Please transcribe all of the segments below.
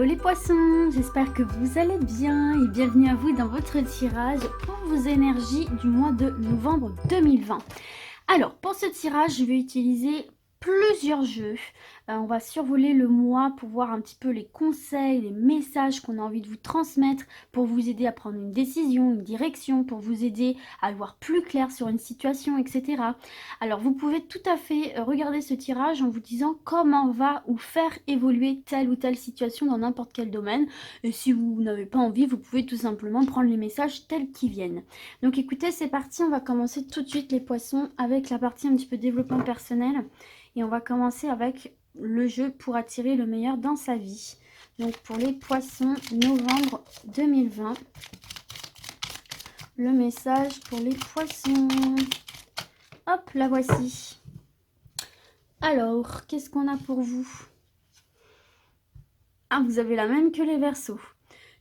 Hello les poissons, j'espère que vous allez bien et bienvenue à vous dans votre tirage pour vos énergies du mois de novembre 2020. Alors pour ce tirage, je vais utiliser plusieurs jeux. On va survoler le mois pour voir un petit peu les conseils, les messages qu'on a envie de vous transmettre pour vous aider à prendre une décision, une direction, pour vous aider à voir plus clair sur une situation, etc. Alors vous pouvez tout à fait regarder ce tirage en vous disant comment va ou faire évoluer telle ou telle situation dans n'importe quel domaine. Et si vous n'avez pas envie, vous pouvez tout simplement prendre les messages tels qu'ils viennent. Donc écoutez, c'est parti, on va commencer tout de suite les poissons avec la partie un petit peu développement personnel. Et on va commencer avec le jeu pour attirer le meilleur dans sa vie. Donc pour les poissons, novembre 2020. Le message pour les poissons. Hop, la voici. Alors, qu'est-ce qu'on a pour vous? Ah, vous avez la même que les Verseaux.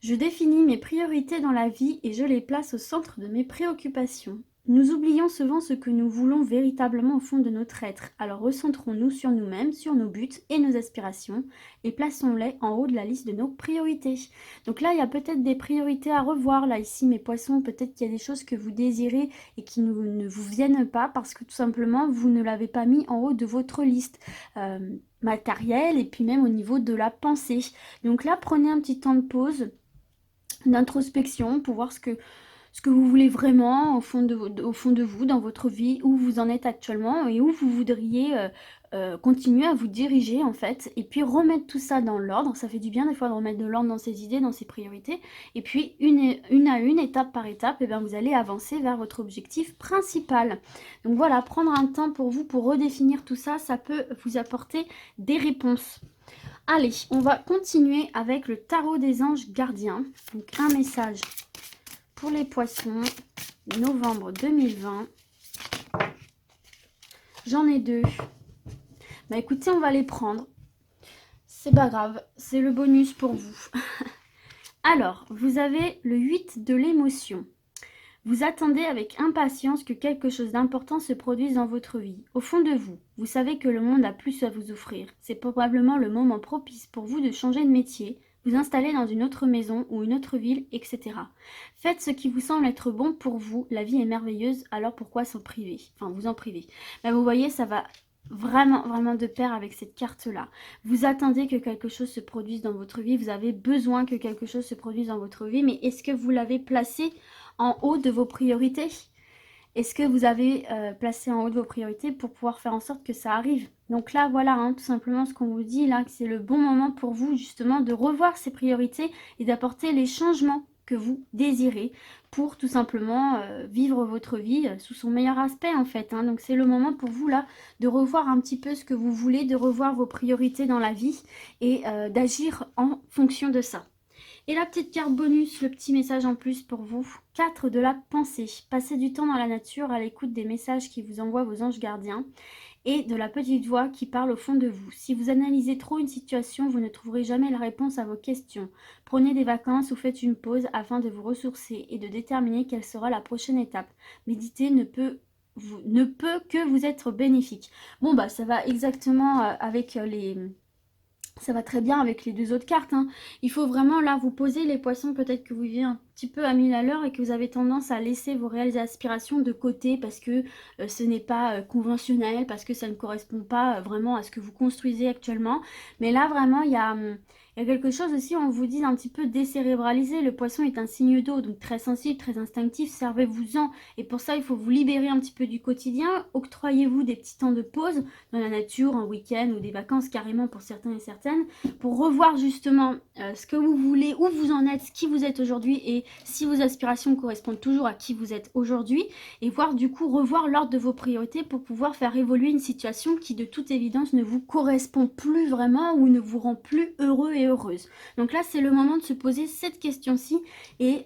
Je définis mes priorités dans la vie et je les place au centre de mes préoccupations. Nous oublions souvent ce que nous voulons véritablement au fond de notre être, alors recentrons-nous sur nous-mêmes, sur nos buts et nos aspirations, et plaçons-les en haut de la liste de nos priorités. Donc là, il y a peut-être des priorités à revoir, là, ici, mes poissons, peut-être qu'il y a des choses que vous désirez et qui ne vous viennent pas, parce que tout simplement, vous ne l'avez pas mis en haut de votre liste matérielle, et puis même au niveau de la pensée. Donc là, prenez un petit temps de pause, d'introspection, pour voir ce que vous voulez vraiment au fond de vous, dans votre vie, où vous en êtes actuellement et où vous voudriez continuer à vous diriger en fait. Et puis remettre tout ça dans l'ordre. Ça fait du bien des fois de remettre de l'ordre dans ses idées, dans ses priorités. Et puis une à une, étape par étape, et bien vous allez avancer vers votre objectif principal. Donc voilà, prendre un temps pour vous pour redéfinir tout ça, ça peut vous apporter des réponses. Allez, on va continuer avec le tarot des anges gardiens. Donc un message pour les poissons, novembre 2020. J'en ai deux. Bah écoutez, on va les prendre. C'est pas grave, c'est le bonus pour vous. Alors, vous avez le 8 de l'émotion. Vous attendez avec impatience que quelque chose d'important se produise dans votre vie. Au fond de vous, vous savez que le monde a plus à vous offrir. C'est probablement le moment propice pour vous de changer de métier, vous installer dans une autre maison ou une autre ville, etc. Faites ce qui vous semble être bon pour vous. La vie est merveilleuse, alors pourquoi s'en priver? Enfin, vous en priver. Là, vous voyez, ça va vraiment de pair avec cette carte-là. Vous attendez que quelque chose se produise dans votre vie. Vous avez besoin que quelque chose se produise dans votre vie. Mais est-ce que vous l'avez placé en haut de vos priorités? Est-ce que vous avez placé en haut de vos priorités pour pouvoir faire en sorte que ça arrive? Donc là, voilà, hein, tout simplement ce qu'on vous dit là, que c'est le bon moment pour vous justement de revoir ces priorités et d'apporter les changements que vous désirez pour tout simplement vivre votre vie sous son meilleur aspect en fait. Hein. Donc c'est le moment pour vous là de revoir un petit peu ce que vous voulez, de revoir vos priorités dans la vie et d'agir en fonction de ça. Et la petite carte bonus, le petit message en plus pour vous. 4 de la pensée. Passez du temps dans la nature à l'écoute des messages qui vous envoient vos anges gardiens et de la petite voix qui parle au fond de vous. Si vous analysez trop une situation, vous ne trouverez jamais la réponse à vos questions. Prenez des vacances ou faites une pause afin de vous ressourcer et de déterminer quelle sera la prochaine étape. Méditer ne peut que vous être bénéfique. Bon bah ça va exactement avec les... Ça va très bien avec les deux autres cartes. Hein. Il faut vraiment là vous poser les poissons. Peut-être que vous vivez un petit peu à 1000 à l'heure et que vous avez tendance à laisser vos réelles aspirations de côté parce que ce n'est pas conventionnel, parce que ça ne correspond pas vraiment à ce que vous construisez actuellement. Mais là vraiment il y a quelque chose aussi, on vous dit un petit peu décérébraliser. Le poisson est un signe d'eau, donc très sensible, très instinctif. Servez-vous-en. Et pour ça, il faut vous libérer un petit peu du quotidien. Octroyez-vous des petits temps de pause dans la nature, un week-end ou des vacances carrément pour certains et certaines, pour revoir justement ce que vous voulez, où vous en êtes, ce qui vous êtes aujourd'hui et si vos aspirations correspondent toujours à qui vous êtes aujourd'hui et voir du coup revoir l'ordre de vos priorités pour pouvoir faire évoluer une situation qui de toute évidence ne vous correspond plus vraiment ou ne vous rend plus heureux et heureuse. Donc là c'est le moment de se poser cette question-ci et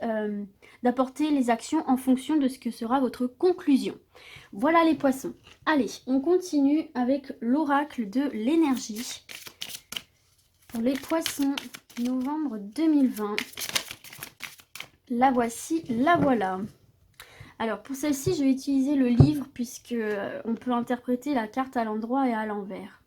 d'apporter les actions en fonction de ce que sera votre conclusion. Voilà les poissons. Allez, on continue avec l'oracle de l'énergie. Pour les poissons, novembre 2020. La voici, la voilà. Alors pour celle-ci, je vais utiliser le livre puisque on peut interpréter la carte à l'endroit et à l'envers.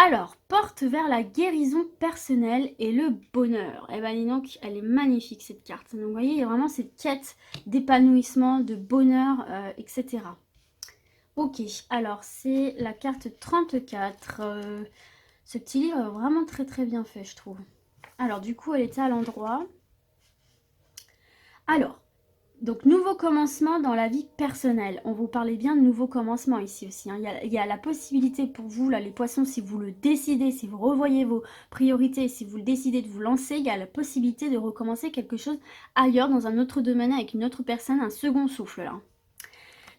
Alors, porte vers la guérison personnelle et le bonheur. Eh ben, dis donc, elle est magnifique cette carte. Donc, vous voyez, il y a vraiment cette quête d'épanouissement, de bonheur, etc. Ok, alors c'est la carte 34. Ce petit livre est vraiment très très bien fait, je trouve. Alors, du coup, elle était à l'endroit. Alors, donc, nouveau commencement dans la vie personnelle. On vous parlait bien de nouveau commencement ici aussi. Hein. Il y a la possibilité pour vous, là, les poissons, si vous le décidez, si vous revoyez vos priorités, si vous le décidez de vous lancer, il y a la possibilité de recommencer quelque chose ailleurs, dans un autre domaine, avec une autre personne, un second souffle, là.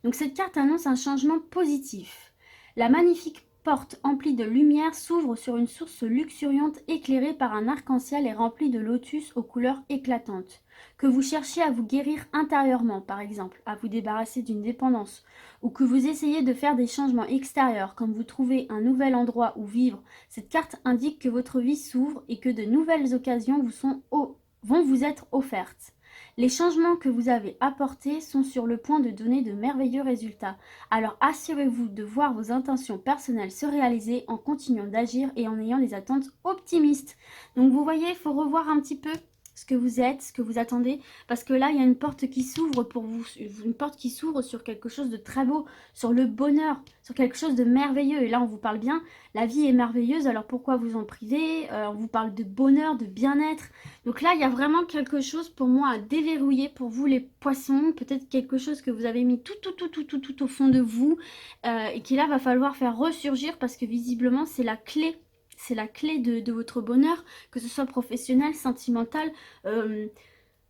Donc, cette carte annonce un changement positif. La magnifique porte emplie de lumière s'ouvre sur une source luxuriante éclairée par un arc-en-ciel et remplie de lotus aux couleurs éclatantes. Que vous cherchiez à vous guérir intérieurement, par exemple, à vous débarrasser d'une dépendance, ou que vous essayez de faire des changements extérieurs, comme vous trouvez un nouvel endroit où vivre, cette carte indique que votre vie s'ouvre et que de nouvelles occasions vont vous être offertes. Les changements que vous avez apportés sont sur le point de donner de merveilleux résultats. Alors assurez-vous de voir vos intentions personnelles se réaliser en continuant d'agir et en ayant des attentes optimistes. Donc vous voyez, il faut revoir un petit peu ce que vous êtes, ce que vous attendez, parce que là, il y a une porte qui s'ouvre pour vous, une porte qui s'ouvre sur quelque chose de très beau, sur le bonheur, sur quelque chose de merveilleux. Et là, on vous parle bien, la vie est merveilleuse, alors pourquoi vous en priver? On vous parle de bonheur, de bien-être. Donc là, il y a vraiment quelque chose pour moi à déverrouiller pour vous les poissons, peut-être quelque chose que vous avez mis tout au fond de vous et qui là va falloir faire ressurgir parce que visiblement c'est la clé. C'est la clé de votre bonheur, que ce soit professionnel, sentimental,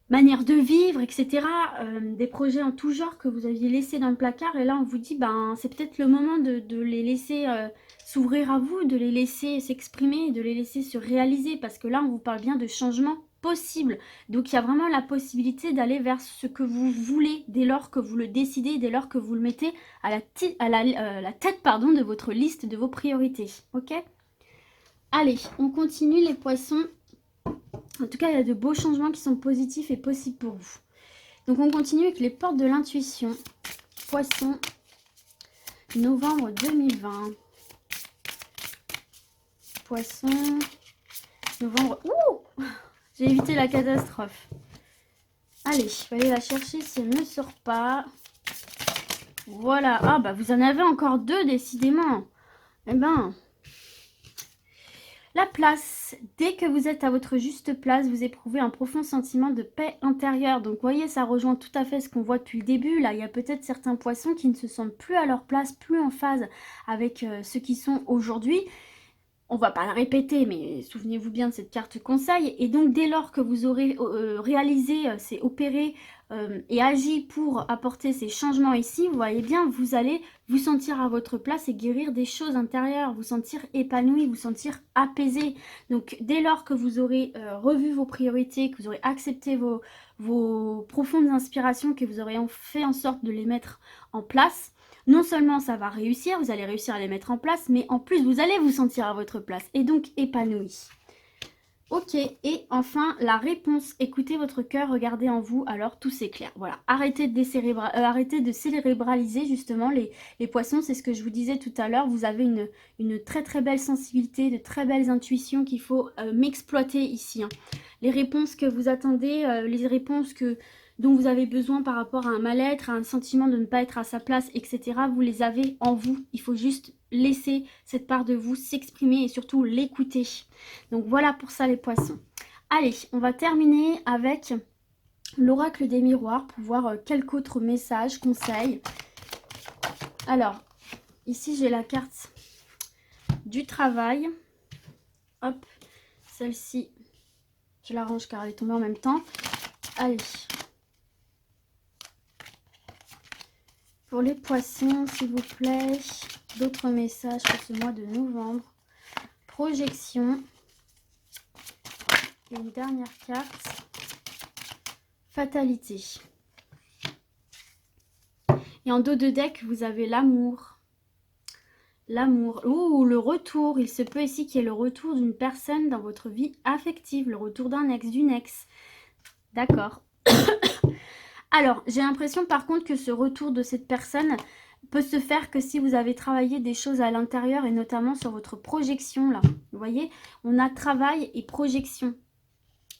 manière de vivre, etc. Des projets en tout genre que vous aviez laissés dans le placard. Et là, on vous dit, ben, c'est peut-être le moment de les laisser s'ouvrir à vous, de les laisser s'exprimer, de les laisser se réaliser. Parce que là, on vous parle bien de changement possible. Donc, il y a vraiment la possibilité d'aller vers ce que vous voulez dès lors que vous le décidez, dès lors que vous le mettez à la tête pardon, de votre liste de vos priorités. Ok ? Allez, on continue les poissons. En tout cas, il y a de beaux changements qui sont positifs et possibles pour vous. Donc, on continue avec les portes de l'intuition. Poissons, novembre 2020. Poissons, novembre... Ouh! J'ai évité la catastrophe. Allez, je vais aller la chercher si elle ne sort pas. Voilà. Ah, bah vous en avez encore deux, décidément. Eh ben... La place. Dès que vous êtes à votre juste place, vous éprouvez un profond sentiment de paix intérieure. Donc, vous voyez, ça rejoint tout à fait ce qu'on voit depuis le début. Là, il y a peut-être certains poissons qui ne se sentent plus à leur place, plus en phase avec ceux qui sont aujourd'hui. On va pas le répéter, mais souvenez-vous bien de cette carte conseil. Et donc, dès lors que vous aurez réalisé, c'est opéré et agi pour apporter ces changements ici, vous voyez bien, vous allez vous sentir à votre place et guérir des choses intérieures, vous sentir épanoui, vous sentir apaisé. Donc, dès lors que vous aurez revu vos priorités, que vous aurez accepté vos profondes inspirations, que vous aurez fait en sorte de les mettre en place, non seulement ça va réussir, vous allez réussir à les mettre en place, mais en plus vous allez vous sentir à votre place et donc épanoui. Ok, et enfin la réponse, écoutez votre cœur, regardez en vous, alors tout s'éclaire. Voilà, arrêtez de cérébraliser justement les poissons, c'est ce que je vous disais tout à l'heure, vous avez une très très belle sensibilité, de très belles intuitions qu'il faut m'exploiter ici. Hein. Les réponses que vous attendez, les réponses dont vous avez besoin par rapport à un mal-être, à un sentiment de ne pas être à sa place, etc. Vous les avez en vous. Il faut juste laisser cette part de vous s'exprimer et surtout l'écouter. Donc voilà pour ça les poissons. Allez, on va terminer avec l'oracle des miroirs pour voir quelques autres messages, conseils. Alors, ici j'ai la carte du travail. Hop, celle-ci, je la range car elle est tombée en même temps. Allez. Pour les poissons, s'il vous plaît, d'autres messages pour ce mois de novembre. Projection. Et une dernière carte. Fatalité. Et en dos de deck, vous avez l'amour. L'amour. Ouh, le retour. Il se peut ici qu'il y ait le retour d'une personne dans votre vie affective. Le retour d'un ex, d'une ex. D'accord. Alors, j'ai l'impression par contre que ce retour de cette personne, peut se faire que si vous avez travaillé des choses à l'intérieur et notamment sur votre projection là. Vous voyez, on a travail et projection.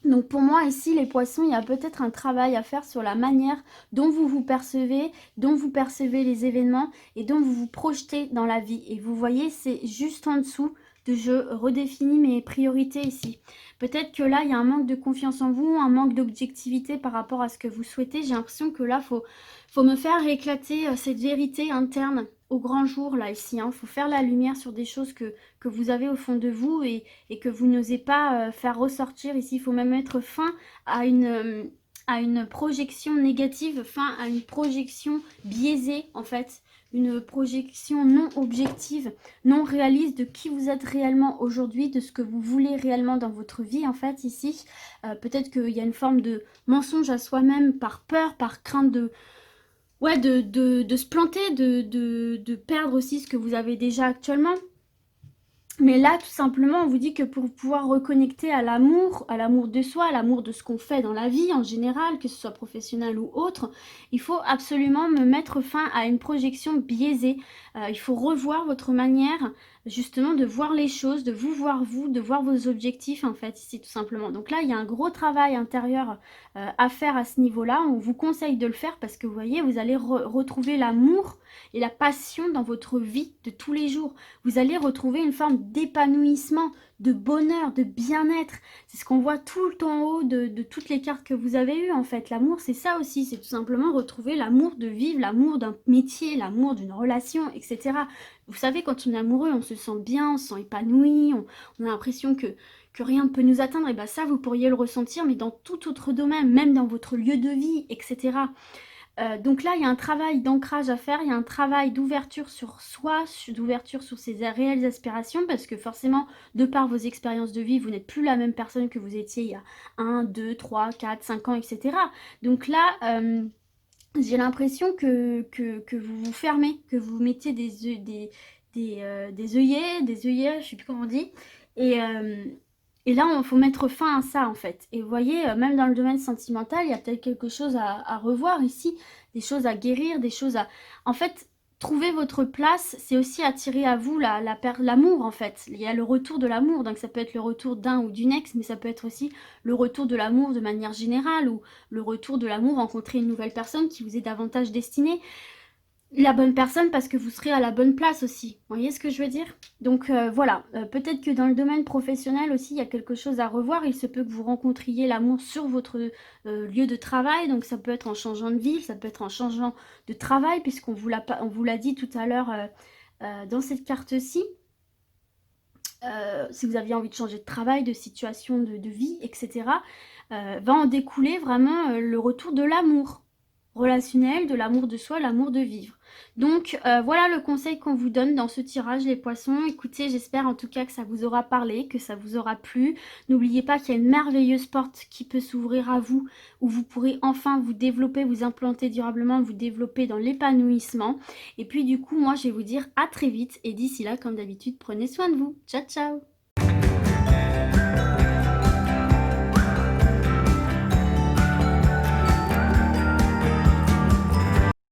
Donc pour moi ici les poissons, il y a peut-être un travail à faire sur la manière dont vous vous percevez, dont vous percevez les événements et dont vous vous projetez dans la vie. Et vous voyez, c'est juste en dessous de je redéfinis mes priorités ici. Peut-être que là, il y a un manque de confiance en vous, un manque d'objectivité par rapport à ce que vous souhaitez. J'ai l'impression que là, faut me faire éclater cette vérité interne au grand jour là ici. Faut faire la lumière sur des choses que vous avez au fond de vous et que vous n'osez pas faire ressortir ici. Il faut même mettre fin à une projection négative, fin à une projection biaisée en fait, une projection non objective, non réaliste de qui vous êtes réellement aujourd'hui, de ce que vous voulez réellement dans votre vie en fait ici. Peut-être qu'il y a une forme de mensonge à soi-même par peur, par crainte de... Ouais, de se planter, de perdre aussi ce que vous avez déjà actuellement. Mais là, tout simplement, on vous dit que pour pouvoir reconnecter à l'amour de soi, à l'amour de ce qu'on fait dans la vie en général, que ce soit professionnel ou autre, il faut absolument me mettre fin à une projection biaisée. Il faut revoir votre manière justement de voir les choses, de vous voir vous, de voir vos objectifs en fait ici tout simplement. Donc là, il y a un gros travail intérieur à faire à ce niveau-là. On vous conseille de le faire parce que vous voyez, vous allez retrouver l'amour et la passion dans votre vie de tous les jours. Vous allez retrouver une forme d'épanouissement, de bonheur, de bien-être. C'est ce qu'on voit tout le temps en haut de toutes les cartes que vous avez eues en fait. L'amour, c'est ça aussi, c'est tout simplement retrouver l'amour de vivre, l'amour d'un métier, l'amour d'une relation, etc. Vous savez, quand on est amoureux, on se sent bien, on se sent épanoui, on a l'impression que rien ne peut nous atteindre. Et bien ça, vous pourriez le ressentir, mais dans tout autre domaine, même dans votre lieu de vie, etc. Donc là, il y a un travail d'ancrage à faire, il y a un travail d'ouverture sur soi, d'ouverture sur ses réelles aspirations, parce que forcément, de par vos expériences de vie, vous n'êtes plus la même personne que vous étiez il y a 1, 2, 3, 4, 5 ans, etc. Donc là, j'ai l'impression que vous vous fermez, que vous mettez des œillets, je sais plus comment on dit, et là, il faut mettre fin à ça, en fait. Et vous voyez, même dans le domaine sentimental, il y a peut-être quelque chose à revoir ici, des choses à guérir, des choses à... En fait, trouver votre place, c'est aussi attirer à vous l'amour, en fait. Il y a le retour de l'amour, donc ça peut être le retour d'un ou d'une ex, mais ça peut être aussi le retour de l'amour de manière générale, ou le retour de l'amour, rencontrer une nouvelle personne qui vous est davantage destinée. La bonne personne parce que vous serez à la bonne place aussi. Vous voyez ce que je veux dire? Donc voilà, peut-être que dans le domaine professionnel aussi, il y a quelque chose à revoir. Il se peut que vous rencontriez l'amour sur votre lieu de travail. Donc ça peut être en changeant de ville, ça peut être en changeant de travail, puisqu'on vous l'a dit tout à l'heure dans cette carte-ci. Si vous aviez envie de changer de travail, de situation de vie, etc., va en découler vraiment le retour de l'amour relationnel, de l'amour de soi, l'amour de vivre. Donc voilà le conseil qu'on vous donne dans ce tirage les poissons. Écoutez, j'espère en tout cas que ça vous aura parlé, que ça vous aura plu. N'oubliez pas qu'il y a une merveilleuse porte qui peut s'ouvrir à vous, où vous pourrez enfin vous développer, vous implanter durablement, vous développer dans l'épanouissement. Et puis du coup, moi je vais vous dire à très vite et d'ici là, comme d'habitude, prenez soin de vous. Ciao ciao.